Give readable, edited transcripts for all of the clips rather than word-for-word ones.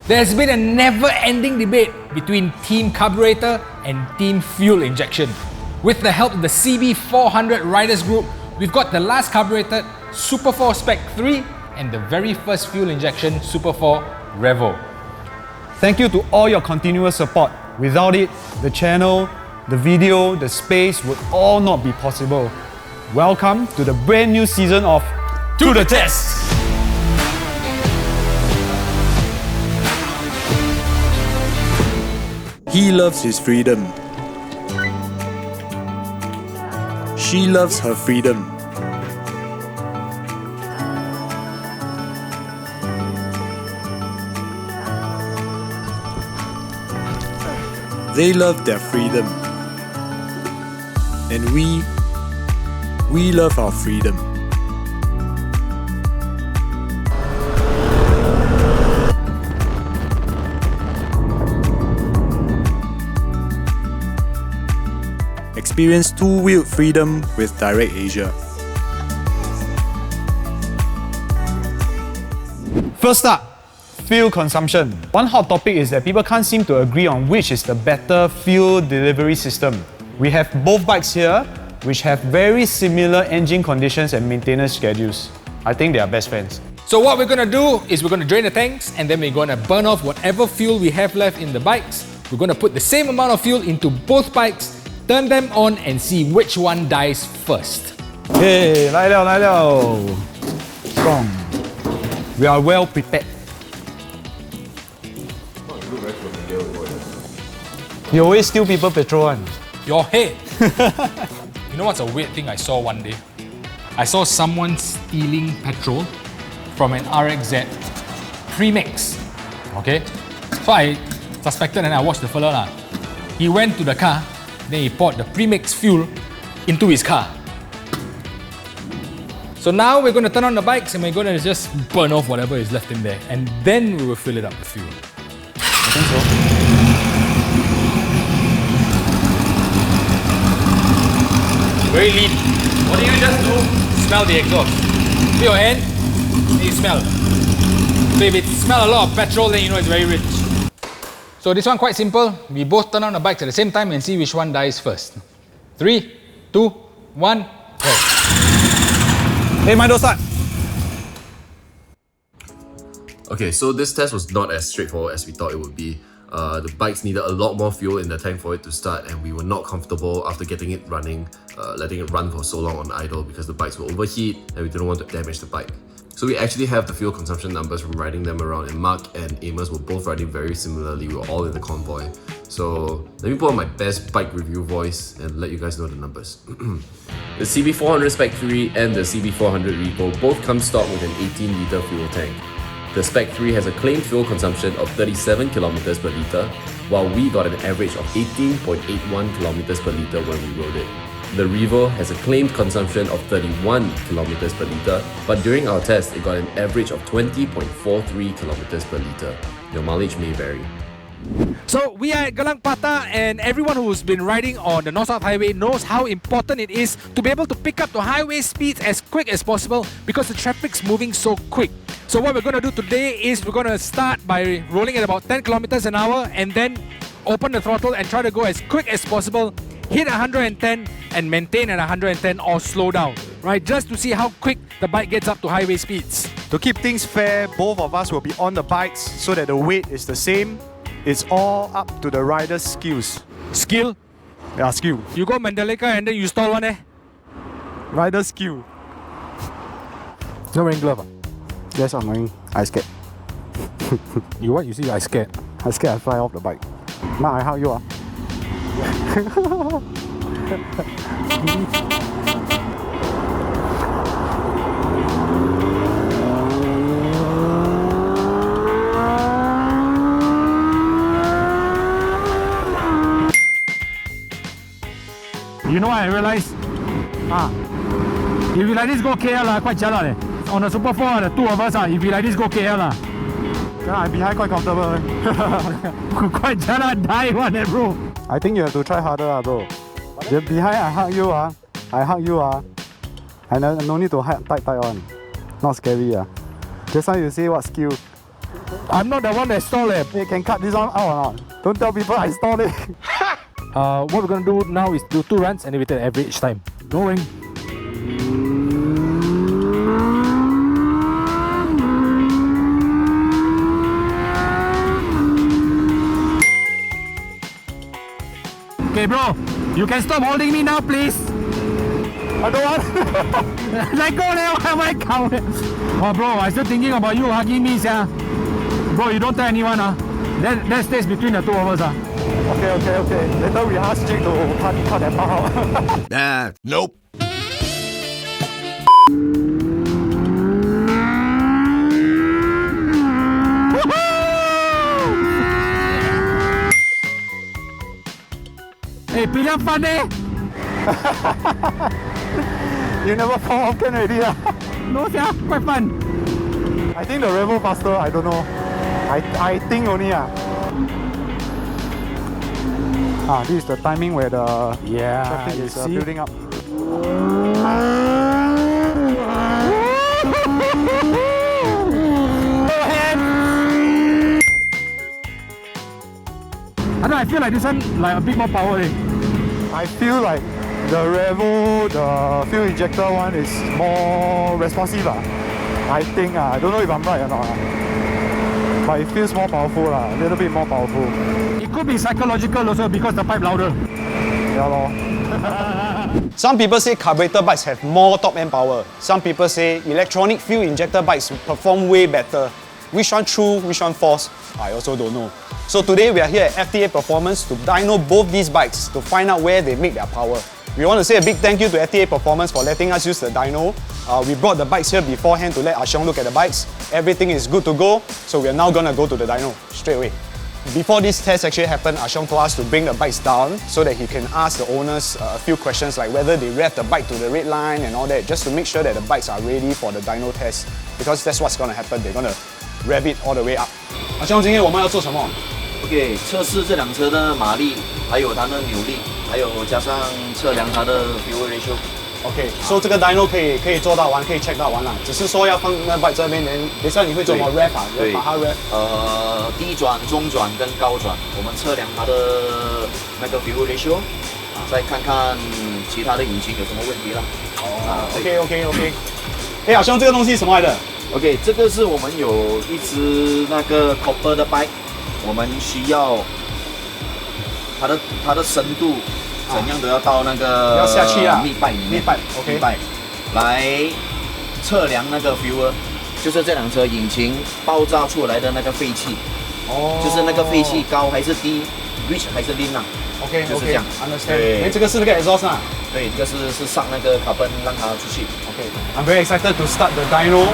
There's been a never-ending debate between Team Carburetor and Team Fuel Injection. With the help of the CB400 Riders Group, we've got the last carbureted Super Four SPEC III and the very first fuel injection Super Four REVO. Thank you to all your continuous support. Without it, the channel, the video, the space would all not be possible. Welcome to the brand new season of To the Test! He loves his freedom. She loves her freedom. They love their freedom. And we love our freedom. Experience two-wheeled freedom with DirectAsia. First up, fuel consumption. One hot topic is that people can't seem to agree on which is the better fuel delivery system. We have both bikes here, which have very similar engine conditions and maintenance schedules. I think they are best friends. So what we're going to do is we're going to drain the tanks and then we're going to burn off whatever fuel we have left in the bikes. We're going to put the same amount of fuel into both bikes, turn them on and see which one dies first. Hey, 来了 Strong. We are well prepared. You always steal people petrol one. Your head. You know what's a weird thing I saw one day? I saw someone stealing petrol from an RXZ premix. Okay? So I suspected and I watched the fella lah. He went to the car, then he poured the premix fuel into his car. So now we're going to turn on the bikes and we're going to just burn off whatever is left in there. And then we will fill it up with fuel. I think so. Very lean. What do you just do? Smell the exhaust. Put your hand, then you smell. So if it smells a lot of petrol, then you know it's very rich. So this one quite simple. We both turn on the bikes at the same time and see which one dies first. 3, 2, 1, go. Hey, Milo, start. Okay, so this test was not as straightforward as we thought it would be. The bikes needed a lot more fuel in the tank for it to start, and we were not comfortable after getting it running, letting it run for so long on idle because the bikes will overheat and we didn't want to damage the bike. So we actually have the fuel consumption numbers from riding them around, and Mark and Amos were both riding very similarly. We were all in the convoy. So let me put on my best bike review voice and let you guys know the numbers. The CB400 SPEC III and the CB400 REVO both come stock with an 18-litre fuel tank. The SPEC III has a claimed fuel consumption of 37 km per litre, while we got an average of 18.81 km per litre when we rode it. The REVO has a claimed consumption of 31 km per litre, but during our test, it got an average of 20.43 km per litre. Your mileage may vary. So we are at Galang Patah, and everyone who's been riding on the North-South Highway knows how important it is to be able to pick up the highway speeds as quick as possible because the traffic's moving so quick. So what we're going to do today is we're going to start by rolling at about 10 kilometers an hour and then open the throttle and try to go as quick as possible, hit 110 and maintain at 110 or slow down, right? Just to see how quick the bike gets up to highway speeds. To keep things fair, both of us will be on the bikes so that the weight is the same. It's all up to the rider's skills. Skill? Yeah, skill. You go Mandalika and then you stall one Rider's skill. No wearing glove? Yes, I'm wearing. I scared. You what? You see I scared? I scared I fly off the bike. Mark, I hug you. You know what I realized? If we like this go KL, quite jialat eh. On the Super Four, the two of us, if we like this go KL. I'm behind quite comfortable. Quite jialat, die one eh, bro. I think you have to try harder, bro. You're behind, I hug you. I hug you. And no need to hug tight on. Not scary. Just now you say what skill? I'm not the one that installed it. You can cut this one out or not? Don't tell people I installed it. What we're gonna do now is do 2 runs and repeat every each time. Going. Okay, bro, you can stop holding me now, please. I don't want. Let go now, am I counted? Oh, bro, I still thinking about you hugging me, yeah. Bro, you don't tell anyone, That stays between the two of us, Okay. Later we ask Jake to cut that part out. Nah, nope. Hey, pretty fun, eh? You never fall off can already. No, yeah, quite fun. I think the REVO faster, I don't know. I think only. This is the timing where the traffic is building up. I don't know, I feel like this one like a bit more power, eh? I feel like the REVO, the fuel injector one is more responsive. I think, I don't know if I'm right or not. But it feels more powerful, a little bit more powerful. It could be psychological also because the pipe louder. Yeah, lor. Some people say carburetor bikes have more top-end power. Some people say electronic fuel injector bikes perform way better. Which one true, which one false? I also don't know. So today we are here at FTA Performance to dyno both these bikes to find out where they make their power. We want to say a big thank you to FTA Performance for letting us use the dyno. We brought the bikes here beforehand to let Xiong look at the bikes. Everything is good to go, so we are now going to go to the dyno straight away. Before this test actually happened, Xiong told us to bring the bikes down so that he can ask the owners a few questions like whether they rev the bike to the red line and all that, just to make sure that the bikes are ready for the dyno test, because that's what's going to happen. They're going to rev it all the way up. Xiong, 今天我们要做什么？ OK， 测试这辆车的马力，还有它的扭力，还有加上测量它的 fuel ratio。OK， 所以这个 dyno 可以做到完，可以 check 到完了，只是说要放那 bike 这边，等下你会怎么 rev 啊？对，把它 rev。低转、中转跟高转，我们测量它的那个 fuel ratio， 再看看其他的引擎有什么问题了。OK。哎，好像这个东西是什么来的 OK， 这个是我们有一只那个 copper 的 bike， 我们需要它的深度怎样都要到那个要下去啊， 密拜里面 ，OK， 来测量那个 fuel， 就是这辆车引擎爆炸出来的那个废气，就是那个废气高还是低 ，rich 还是 lean 啊 ，OK， 就是这样 understand。哎，这个是那个 exhaust 啊？对，这个是上那个 carbon 让它出去。OK，I'm very excited to start the dyno.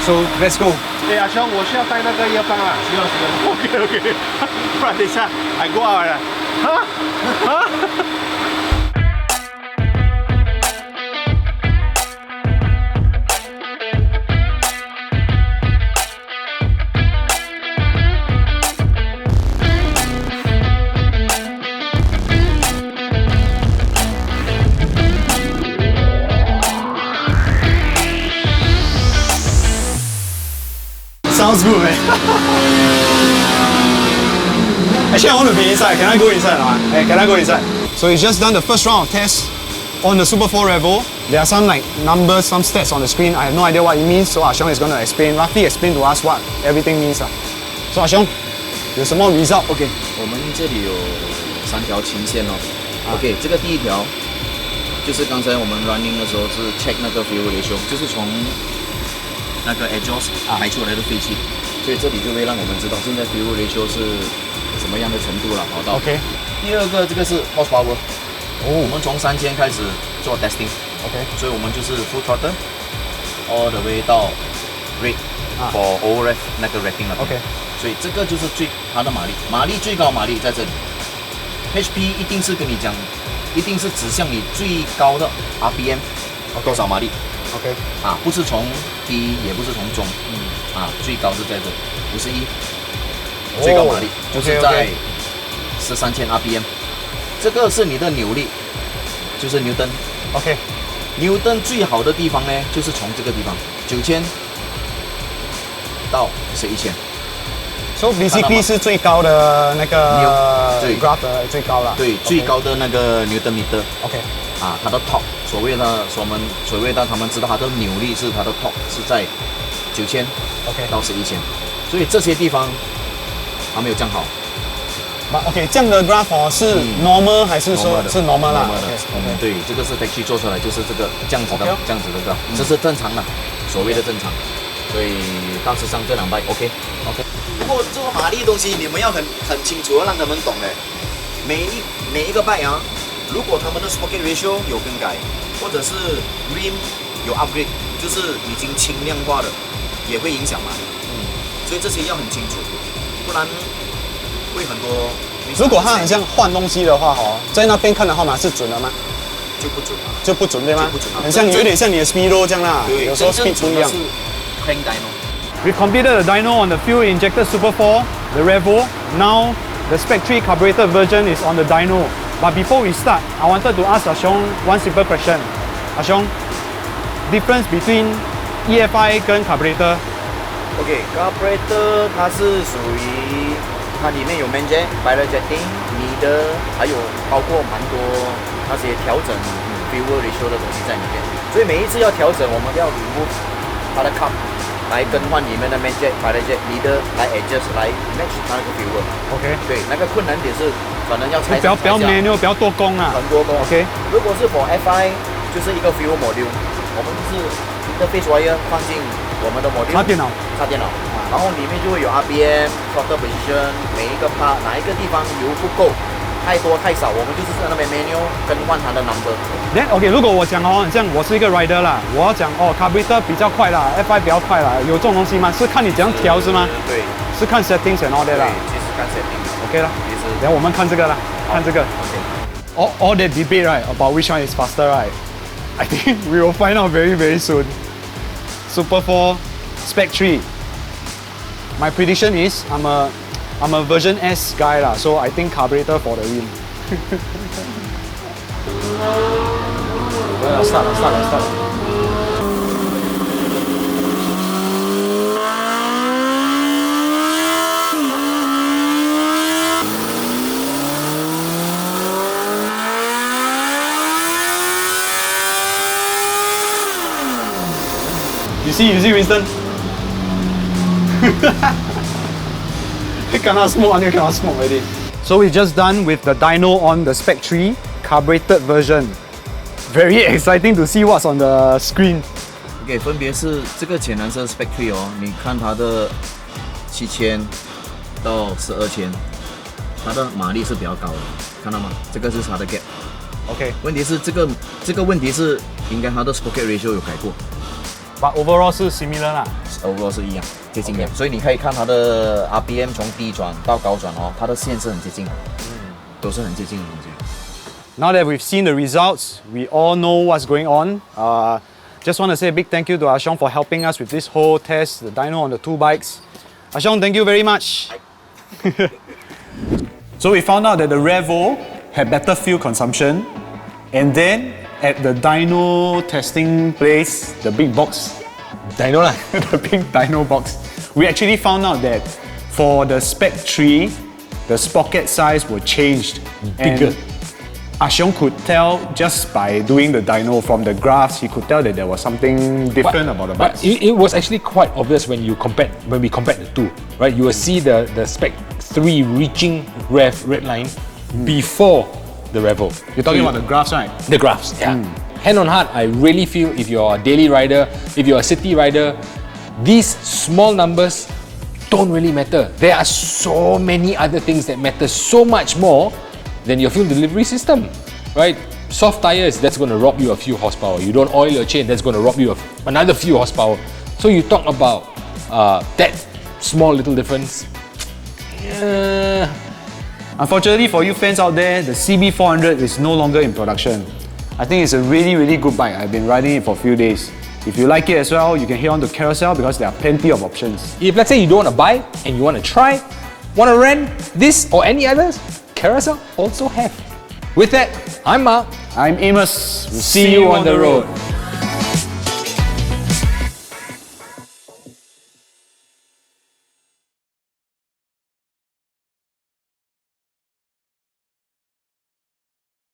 So let's go. 对啊，兄，我需要带那个腰包啊。需要。OK， 不然等一下还过来了。Sounds good, man. Actually, I want to be inside. Can I go inside? Hey, can I go inside? So we just done the first round of tests on the Super Four REVO. There are some like numbers, some stats on the screen. I have no idea what it means, so Xiong is going to roughly explain to us what everything means. So Xiong, 有什么 result? OK， 我们这里有3条琴线哦。OK， 这个第一条就是刚才我们 running 的时候是 check 那个 fuel ratio， 就是从那个 exhaust 排出来的废气，所以这里就会让我们知道现在 fuel ratio 是什么样的程度了，跑道。OK。第二个这个是 horsepower， 我们从3000开始做 testing。OK。所以我们就是 full throttle all the way 到 rate for over rev 那个 rating 了。OK。所以这个就是它的马力最高马力在这里。HP 一定是跟你讲，一定是指向你最高的 RPM 多少马力。OK， 不是从低，也不是从中，最高是在这51，最高马力就是在13000 RPM， 这个是你的扭力，就是牛顿。OK， 牛顿最好的地方呢，就是从这个地方9000到11,000， So basically 是最高的那个对 graph 的最高了。对，最高的那个牛顿米的 OK。啊，它的 top 所谓的他们知道它的扭力是它的 top 是在9000 OK 到11,000，所以这些地方还没有降好。OK， 这样的 graph 是 normal 还是说是 normal 啦？对，这个是 factory 做出来，就是这个这样子的 graph，这是正常的，所谓的正常。所以大致上这两 bike OK。不过这个马力的东西你们要很清楚，让他们懂哎。每一个 bike 啊，如果他们的 sprocket ratio 有更改，或者是 rim 有 upgrade， 就是已经轻量化的，也会影响马力。所以这些要很清楚，不然会很多。如果它很像换东西的话，在那边看的号码是准的吗？就不准了，就不准对吗？就不准了，很像有点像你的 speedo 这样啦，有时候 speed 不一样。We completed the dyno on the fuel injected Super Four, the REVO. Now the SPEC III Carburetor version is on the dyno. But before we start, I wanted to ask Xiong one simple question. Xiong, difference between EFI 跟 carburetor? OK，carburetor 它是属于它里面有 main jet、pilot jetting、leader，还有包括蛮多那些调整 fuel ratio 的东西在里面。所以每一次要调整，我们要 remove 它的 cup 来更换里面的 main jet、pilot jet、leader 来 adjust 来 match 它那个 fuel。OK。对，那个困难点是可能要拆上拆下。比较 manual， 比较多工啊。很多工。OK。如果是 for FI， 就是一个 fuel module， 我们就是interface wire 放进我们的 module。插电脑。然后里面就会有 RPM、throttle position， 每一个 part 哪一个地方油不够，太多太少，我们就是在那边 manual 更换它的 number。Then OK， 如果我讲很像我是一个 rider 啦，我要讲carburetor 比较快啦 ，FI 比较快啦，有这种东西吗？是看你怎样调是吗？对，是看 settings and all that 啦。其实看 setting。OK 啦，然后我们看这个啦，看这个。All that debate right about which one is faster right? I think we will find out very very soon. Super Four, SPEC III. My prediction is I'm a version S guy lah, so I think carburetor for the win. Start. You see, Winston? Cannot smoke until cannot smoke already. So we just done with the dyno on the SPEC III carbureted version. Very exciting to see what's on the screen. OK， 分别是这个浅蓝色 SPEC III 你看它的7000到12000，它的马力是比较高的，看到吗？这个是它的 gap。OK， 问题是这个问题是应该它的 sprocket ratio 有改过。But overall 是 similar 啦 ，overall 是一样，接近一样。所以你可以看它的 RPM 从低转到高转它的线是很接近的，都是很接近的东西。Now that we've seen the results, we all know what's going on. Just want to say a big thank you to Xiong for helping us with this whole test, the dyno on the two bikes. Xiong, thank you very much. So we found out that the REVO had better fuel consumption, and then at the dyno testing place, the big box, Dino lah. the big dyno box, we actually found out that for the SPEC III, the sprocket size were changed. Bigger. Xiong could tell just by doing the dyno from the graphs, he could tell that there was something different about the bikes. But it was actually quite obvious when we compared the two, right? You will see the SPEC III reaching red line before the REVO. You're talking about the graphs, right? The graphs, yeah. Hand on heart, I really feel if you're a daily rider, if you're a city rider, these small numbers don't really matter. There are so many other things that matter so much more than your fuel delivery system, right? Soft tires, that's going to rob you a few horsepower. You don't oil your chain, that's going to rob you of another few horsepower. So you talk about that small little difference. Unfortunately for you fans out there, the CB400 is no longer in production. I think it's a really, really good bike. I've been riding it for a few days. If you like it as well, you can head on to Carousell because there are plenty of options. If let's say you don't want to buy and you want to try, want to rent this or any others, Carousell also have. With that, I'm Mark. I'm Amos. We'll See you on the road.